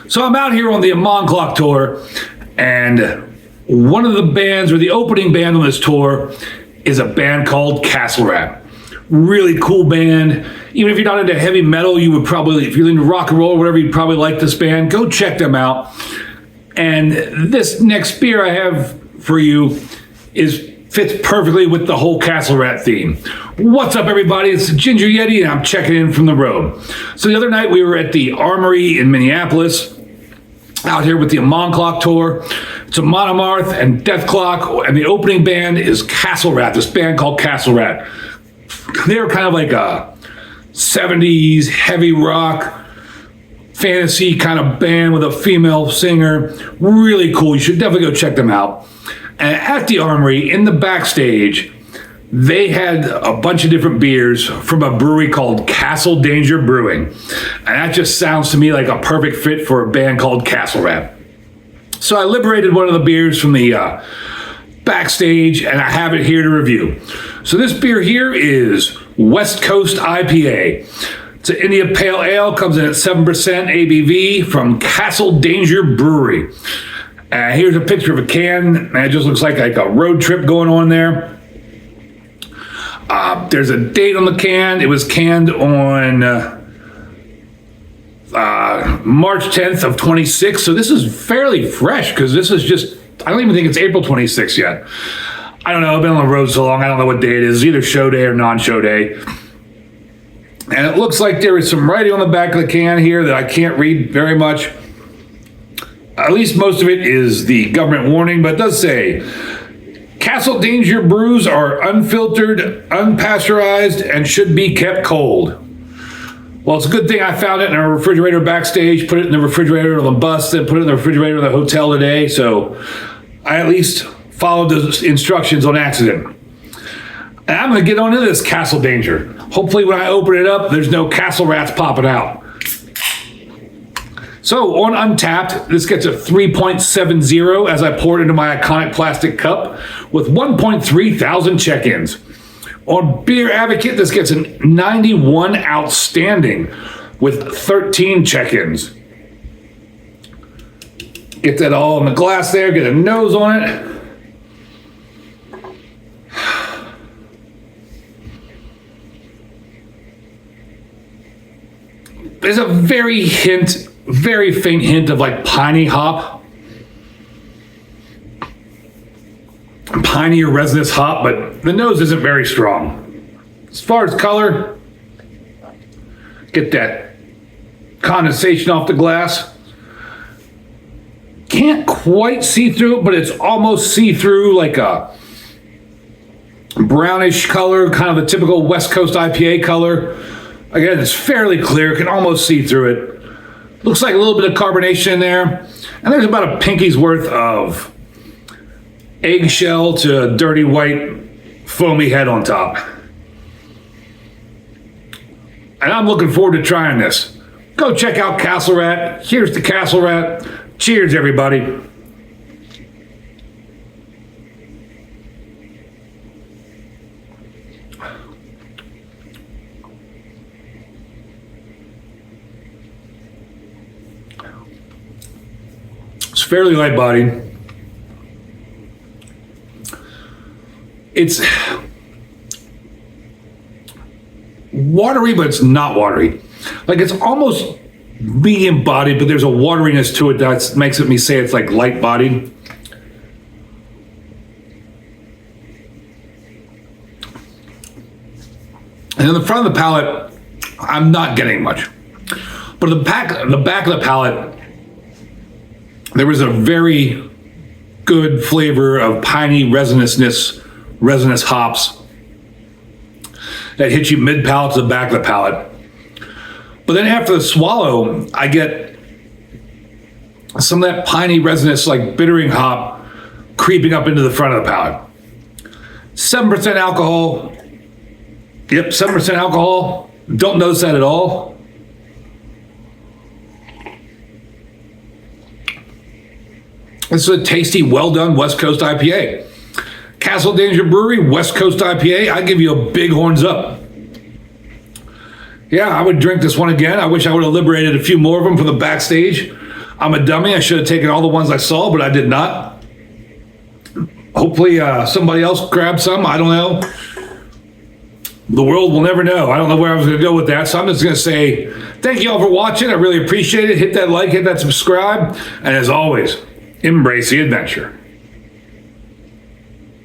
So I'm out here on the Amonklok Tour, and one of the bands, or the opening band on this tour, is a band called Castle Rat. Really cool band. Even if you're not into heavy metal, you would probably, if you're into rock and roll or whatever, you'd probably like this band. Go check them out. And this next beer I have for you fits perfectly with the whole Castle Rat theme. What's up, everybody? It's Ginger Yeti, and I'm checking in from the road. So the other night we were at the Armory in Minneapolis, out here with the Amonklok Tour. It's a Monomarth and Deathclock, and the opening band is Castle Rat, this band called Castle Rat. They're kind of like a 70s heavy rock, fantasy kind of band with a female singer. Really cool. You should definitely go check them out. And at the Armory, in the backstage, they had a bunch of different beers from a brewery called Castle Danger Brewing. And that just sounds to me like a perfect fit for a band called Castle Rat. So I liberated one of the beers from the backstage, and I have it here to review. So this beer here is West Coast IPA. It's an India Pale Ale, comes in at 7% ABV from Castle Danger Brewery. Here's a picture of a can, and it just looks like a road trip going on there. There's a date on the can. It was canned on March 10th of 26. So this is fairly fresh, because this is just, I don't even think it's April 26th yet. I don't know. I've been on the road so long. I don't know what day it is. Either show day or non-show day. And it looks like there is some writing on the back of the can here that I can't read very much. At least most of it is the government warning, but it does say, Castle Danger brews are unfiltered, unpasteurized, and should be kept cold. Well, it's a good thing I found it in a refrigerator backstage, put it in the refrigerator on the bus, then put it in the refrigerator in the hotel today, so I at least followed the instructions on accident. And I'm going to get on into this Castle Danger. Hopefully when I open it up, there's no Castle Rats popping out. So on Untapped, this gets a 3.70 as I pour it into my iconic plastic cup with 1.3 thousand check-ins. On Beer Advocate, this gets a 91 outstanding with 13 check-ins. Get that all in the glass there, get a nose on it. There's a very faint hint of like piney hop. Piney or resinous hop, but the nose isn't very strong. As far as color, get that condensation off the glass. Can't quite see through it, but it's almost see-through, like a brownish color, kind of the typical West Coast IPA color. Again, it's fairly clear, can almost see through it. Looks like a little bit of carbonation in there. And there's about a pinky's worth of eggshell to dirty white foamy head on top. And I'm looking forward to trying this. Go check out Castle Rat. Here's the Castle Rat. Cheers, everybody. It's fairly light bodied. It's watery, but it's not watery. Like, it's almost medium bodied, but there's a wateriness to it that makes me say it's like light bodied. And in the front of the palate, I'm not getting much. But the back of the palate, there was a very good flavor of piney resinous hops that hit you mid-palate to the back of the palate. But then after the swallow, I get some of that piney resinous, like bittering hop creeping up into the front of the palate. 7% alcohol. Yep, 7% alcohol. Don't notice that at all. This is a tasty, well-done West Coast IPA. Castle Danger Brewery, West Coast IPA. I give you a big horns up. Yeah, I would drink this one again. I wish I would have liberated a few more of them from the backstage. I'm a dummy. I should have taken all the ones I saw, but I did not. Hopefully somebody else grabbed some. I don't know. The world will never know. I don't know where I was going to go with that. So I'm just going to say thank you all for watching. I really appreciate it. Hit that like, hit that subscribe. And as always, embrace the adventure.